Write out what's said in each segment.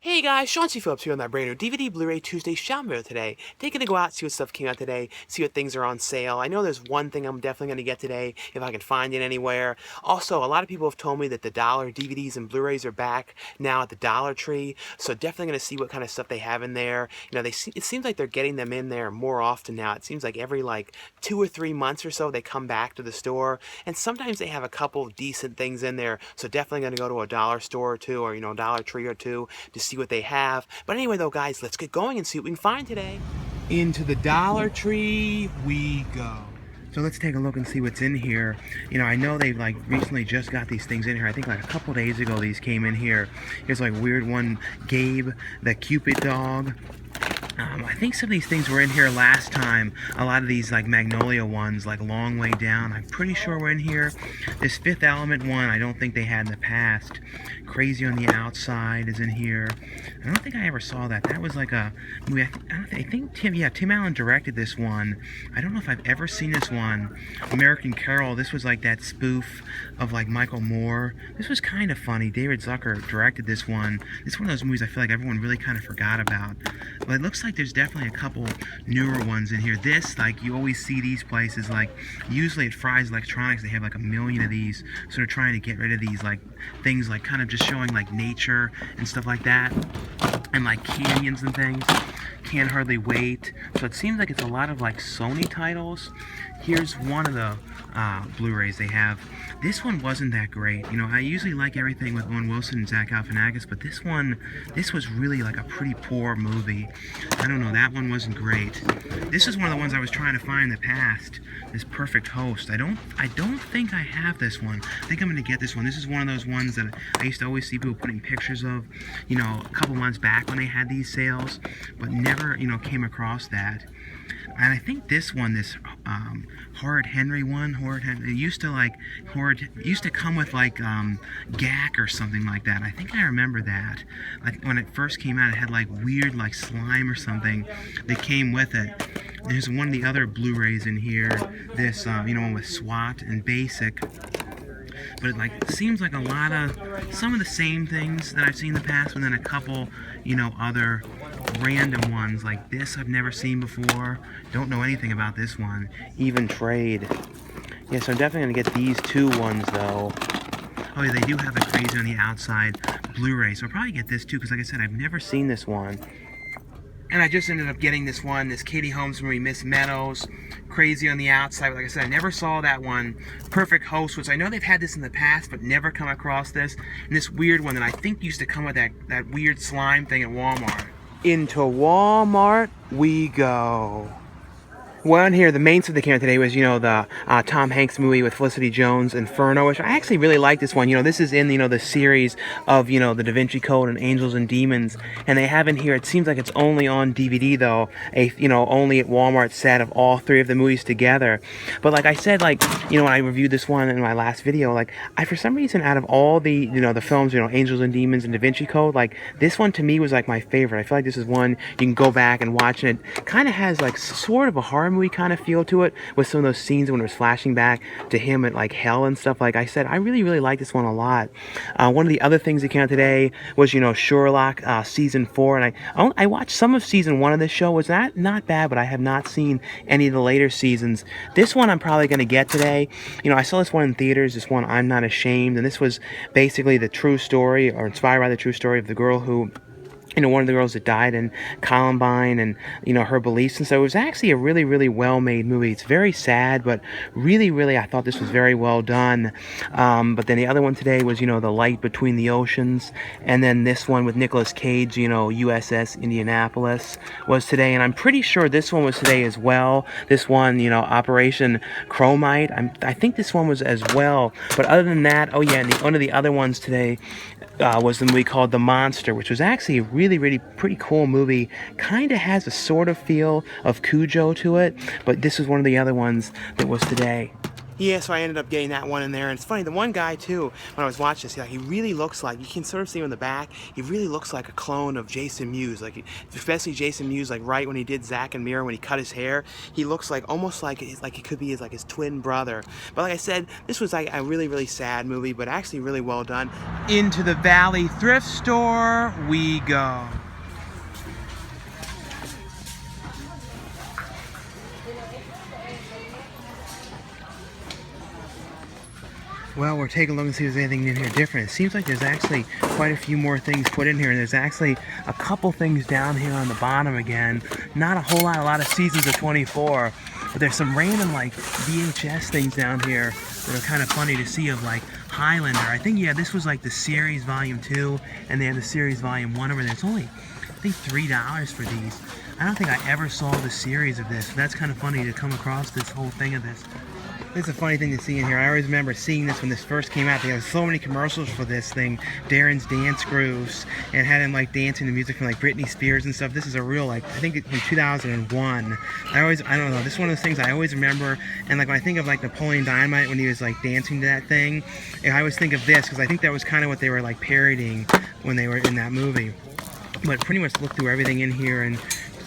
Hey guys, Sean C. Phillips here on that brand new DVD Blu-ray Tuesday shopping video today. Taking to go out, see what stuff came out today, see what things are on sale. I know there's one thing I'm definitely going to get today, if I can find it anywhere. Also, a lot of people have told me that the dollar DVDs and Blu-rays are back now at the Dollar Tree, so definitely going to see what kind of stuff they have in there. You know, it seems like they're getting them in there more often now. It seems like every 2 or 3 months or so they come back to the store, and sometimes they have a couple decent things in there, so definitely going to go to a dollar store or two, or Dollar Tree or two to see what they have. But anyway though guys, let's get going and see what we can find today. Into the Dollar Tree we go. So let's take a look and see what's in here. You know, I know they've recently just got these things in here. I think a couple days ago these came in here. Here's weird one, Gabe the Cupid dog. I think some of these things were in here last time. A lot of these Magnolia ones, Long Way Down, I'm pretty sure were in here. This Fifth Element one, I don't think they had in the past. Crazy on the Outside is in here. I don't think I ever saw that. That was a movie. I think Tim Allen directed this one. I don't know if I've ever seen this one. American Carol, this was that spoof of Michael Moore. This was kind of funny. David Zucker directed this one. It's one of those movies I feel like everyone really kind of forgot about. But it looks like there's definitely a couple newer ones in here. This, you always see these places, usually at Fry's Electronics, they have a million of these, so they're trying to get rid of these, things kind of just showing nature and stuff like that, and canyons and things. Can't Hardly Wait. So it seems like it's a lot of Sony titles. Here's one of the Blu-rays they have. This one wasn't that great. You know, I usually like everything with Owen Wilson and Zach Galifianakis, but this was really a pretty poor movie. I don't know, that one wasn't great. This is one of the ones I was trying to find in the past. This Perfect Host. I don't think I have this one. I think I'm gonna get this one. This is one of those ones that I used to always see people putting pictures of, a couple months back when they had these sales, but never, came across that. And I think this one, this Horrid Henry one, it used to come with GAC or something like that. I think I remember that. When it first came out, it had weird slime or something that came with it. There's one of the other Blu-rays in here. This one with SWAT and Basic. But it seems like a lot of some of the same things that I've seen in the past, and then a couple, other random ones like this I've never seen before. Don't know anything about this one. Even Trade. Yeah, so I'm definitely gonna get these two ones though. Oh yeah, they do have a Crazy on the Outside Blu-ray, so I'll probably get this too, because like I said, I've never seen this one. And I just ended up getting this one, this Katie Holmes movie, Miss Meadows, Crazy on the Outside. But like I said, I never saw that one. Perfect Host, which I know they've had this in the past, but never come across this. And this weird one that I think used to come with that weird slime thing at Walmart. Into Walmart we go. Well, in here, the main stuff that came out today was, the Tom Hanks movie with Felicity Jones, Inferno, which I actually really like this one. This is in, the series of, the Da Vinci Code and Angels and Demons. And they have in here, it seems like it's only on DVD, though, only at Walmart set of all three of the movies together. But like I said, when I reviewed this one in my last video, I, for some reason, out of all the, the films, Angels and Demons and Da Vinci Code, this one to me was, my favorite. I feel like this is one you can go back and watch, and it kind of has, sort of a horror movie kind of feel to it, with some of those scenes when it was flashing back to him at hell and stuff. Like I said, I really like this one a lot. One of the other things that came out today was Sherlock season 4, and I watched some of season 1 of this show. Was not bad, but I have not seen any of the later seasons. This one I'm probably going to get today. I saw this one in theaters, this one I'm Not Ashamed, and this was basically the true story, or inspired by the true story of the girl who, one of the girls that died in Columbine, and, her beliefs. And so it was actually a really well-made movie. It's very sad, but really, I thought this was very well done. But then the other one today was, The Light Between the Oceans. And then this one with Nicolas Cage, USS Indianapolis was today. And I'm pretty sure this one was today as well. This one, Operation Chromite. I think this one was as well. But other than that, oh yeah, and one of the other ones today was the movie called The Monster, which was actually a really pretty cool movie. Kind of has a sort of feel of Cujo to it, but this is one of the other ones that was today. Yeah, so I ended up getting that one in there, and it's funny, the one guy too, when I was watching this, he really looks like, you can sort of see him in the back, he really looks like a clone of Jason Mewes, like, especially Jason Mewes, like, right when he did Zack and Mira, when he cut his hair, he looks like, almost like he could be his twin brother. But like I said, this was like a really, really sad movie, but actually really well done. Into the Valley Thrift Store we go. Well, we're taking a look and see if there's anything in here different. It seems like there's actually quite a few more things put in here. There's actually a couple things down here on the bottom again. Not a whole lot, a lot of seasons of 24. But there's some random like VHS things down here that are kind of funny to see of like Highlander. I think, yeah, this was like the series volume 2, and they have the series volume 1 over there. It's only, I think, $3 for these. I don't think I ever saw the series of this. So that's kind of funny to come across this whole thing of this. It's a funny thing to see in here. I always remember seeing this when this first came out. They had so many commercials for this thing. Darren's Dance Grooves, and had him like dancing to music from like Britney Spears and stuff. This is a real, like, I think from 2001. I don't know, this is one of those things I always remember. And like when I think of like Napoleon Dynamite when he was like dancing to that thing, and I always think of this because I think that was kind of what they were like parodying when they were in that movie. But pretty much look through everything in here, and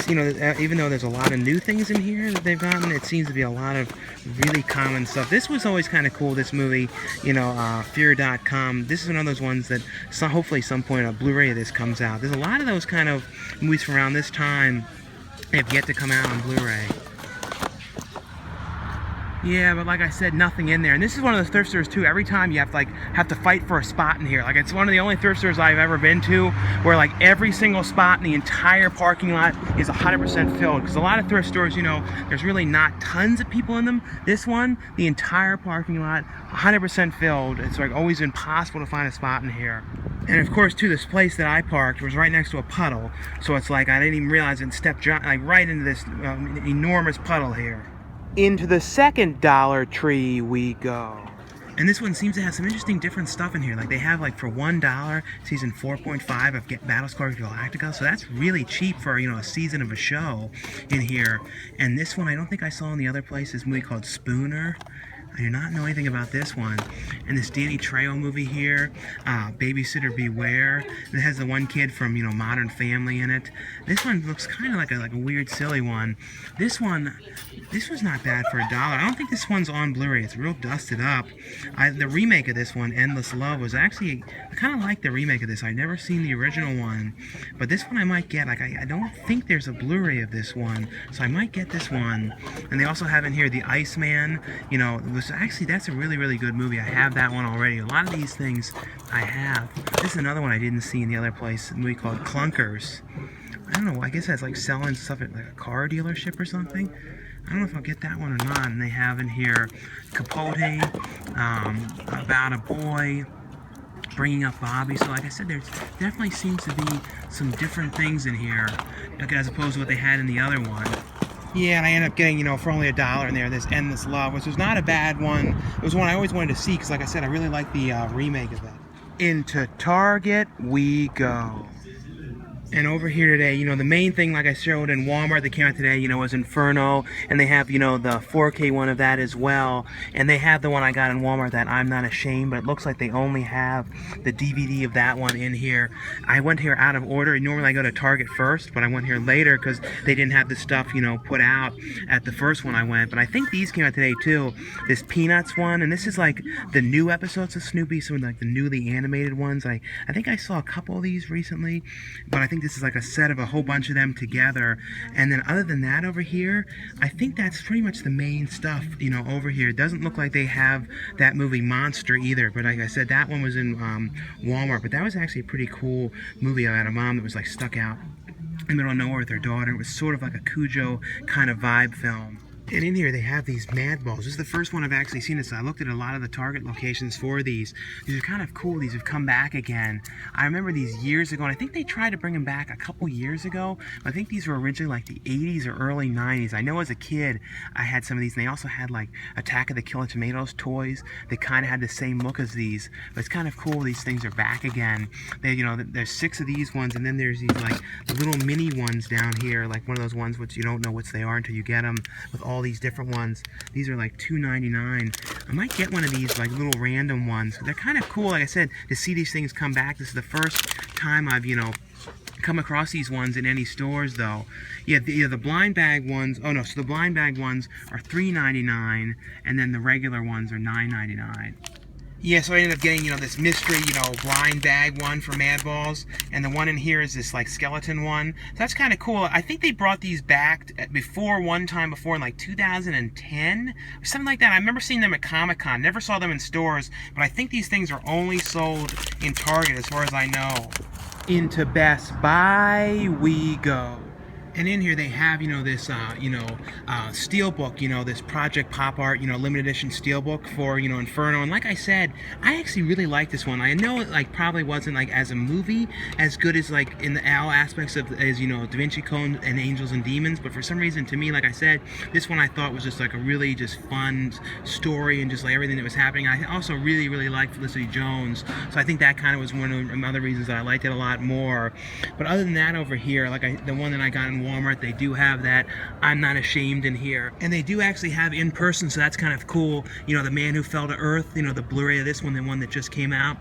you know, even though there's a lot of new things in here that they've gotten, it seems to be a lot of really common stuff. This was always kind of cool, this movie, you know, Fear.com. This is one of those ones that hopefully some point a Blu-ray of this comes out. There's a lot of those kind of movies from around this time that have yet to come out on Blu-ray. Yeah, but like I said, nothing in there. And this is one of those thrift stores too. Every time you have to fight for a spot in here. Like, it's one of the only thrift stores I've ever been to where like every single spot in the entire parking lot is 100% filled. Because a lot of thrift stores, you know, there's really not tons of people in them. This one, the entire parking lot, 100% filled. It's like always impossible to find a spot in here. And of course, too, this place that I parked was right next to a puddle. So it's like I didn't even realize it stepped like right into this enormous puddle here. Into the second Dollar Tree we go. And this one seems to have some interesting different stuff in here. Like they have like for $1 season 4.5 of Battlestar Galactica. So that's really cheap for, you know, a season of a show in here. And this one I don't think I saw in the other place. This movie called Spooner. I do not know anything about this one. And this Danny Trejo movie here, Babysitter Beware. It has the one kid from, you know, Modern Family in it. This one looks kind of like a weird, silly one. This was not bad for $1. I don't think this one's on Blu-ray. It's real dusted up. The remake of this one, Endless Love, was actually, I kind of like the remake of this. I've never seen the original one, but this one I might get. Like I don't think there's a Blu-ray of this one, so I might get this one. And they also have in here The Iceman. You know, actually that's a really, really good movie. I have that one already. A lot of these things I have. This is another one I didn't see in the other place, a movie called Clunkers. I don't know, I guess that's like selling stuff at like a car dealership or something. I don't know if I'll get that one or not. And they have in here Capote, about a boy bringing up Bobby. So like I said, there definitely seems to be some different things in here, like as opposed to what they had in the other one. Yeah, and I ended up getting, you know, for only $1 in there, this Endless Love, which was not a bad one. It was one I always wanted to see because, like I said, I really like the remake of that. Into Target we go. And over here today, you know, the main thing, like I showed in Walmart that came out today, you know, was Inferno. And they have, you know, the 4K one of that as well. And they have the one I got in Walmart, that I'm Not Ashamed. But it looks like they only have the DVD of that one in here. I went here out of order. Normally I go to Target first, but I went here later because they didn't have the stuff, you know, put out at the first one I went. But I think these came out today too. This Peanuts one. And this is like the new episodes of Snoopy. Some of like the newly animated ones. I think I saw a couple of these recently. But I think this is like a set of a whole bunch of them together. And then other than that over here, I think that's pretty much the main stuff, you know, over here. It doesn't look like they have that movie Monster either, but like I said, that one was in Walmart. But that was actually a pretty cool movie. I had a mom that was like stuck out in the middle of nowhere with her daughter. It was sort of like a Cujo kind of vibe film. And in here they have these Mad Balls. This is the first one I've actually seen this. I looked at a lot of the Target locations for these. These are kind of cool. These have come back again. I remember these years ago, and I think they tried to bring them back a couple years ago. I think these were originally like the 80s or early 90s. I know as a kid I had some of these, and they also had like Attack of the Killer Tomatoes toys. They kind of had the same look as these, but it's kind of cool. These things are back again. They, you know, there's 6 of these ones, and then there's these like the little mini ones down here, like one of those ones which you don't know what they are until you get them, with all all these different ones. These are like $2.99. I might get one of these like little random ones. They're kind of cool, like I said, to see these things come back. This is the first time I've, you know, come across these ones in any stores though. Yeah, the blind bag ones, oh no, so the blind bag ones are $3.99 and then the regular ones are $9.99. Yeah, so I ended up getting, you know, this mystery, you know, blind bag one for Madballs, and the one in here is this, like, skeleton one. So that's kind of cool. I think they brought these back one time before in, like, 2010, or something like that. I remember seeing them at Comic-Con. Never saw them in stores, but I think these things are only sold in Target, as far as I know. Into Best Buy we go. And in here they have, you know, this, Steelbook, you know, this Project Pop Art, you know, limited edition Steelbook for, you know, Inferno. And like I said, I actually really like this one. I know it, like, probably wasn't, like, as a movie, as good as, like, in the all aspects of, as, you know, Da Vinci Code and Angels and Demons. But for some reason, to me, like I said, this one I thought was just, like, a really just fun story and just, like, everything that was happening. I also really, really liked Felicity Jones. So I think that kind of was one of the other reasons that I liked it a lot more. But other than that over here, like, the one that I got in Walmart, they do have that I'm Not Ashamed in here, and they do actually have in person, so that's kind of cool. You know, The Man Who Fell to Earth, you know, the Blu-ray of this one, the one that just came out.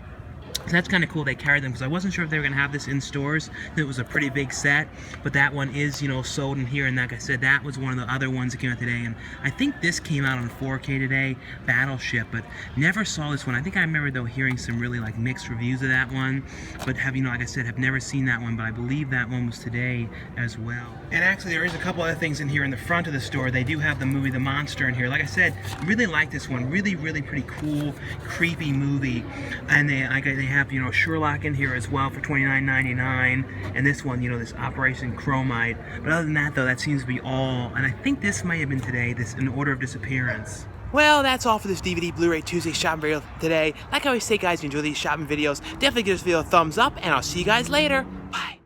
So that's kind of cool they carried them, because I wasn't sure if they were going to have this in stores. It was a pretty big set, but that one is, you know, sold in here, and like I said, that was one of the other ones that came out today, and I think this came out on 4K today, Battleship, but never saw this one. I think I remember, though, hearing some really, like, mixed reviews of that one, but have, you know, like I said, have never seen that one, but I believe that one was today as well. And actually, there is a couple other things in here in the front of the store. They do have the movie The Monster in here. Like I said, really like this one. Really, really pretty cool, creepy movie. And they have, you know, Sherlock in here as well for $29.99. And this one, you know, this Operation Chromite. But other than that, though, that seems to be all. And I think this might have been today, this In Order of Disappearance. Well, that's all for this DVD Blu-ray Tuesday shopping video today. Like I always say, guys, if you enjoy these shopping videos, definitely give this video a thumbs up, and I'll see you guys later. Bye.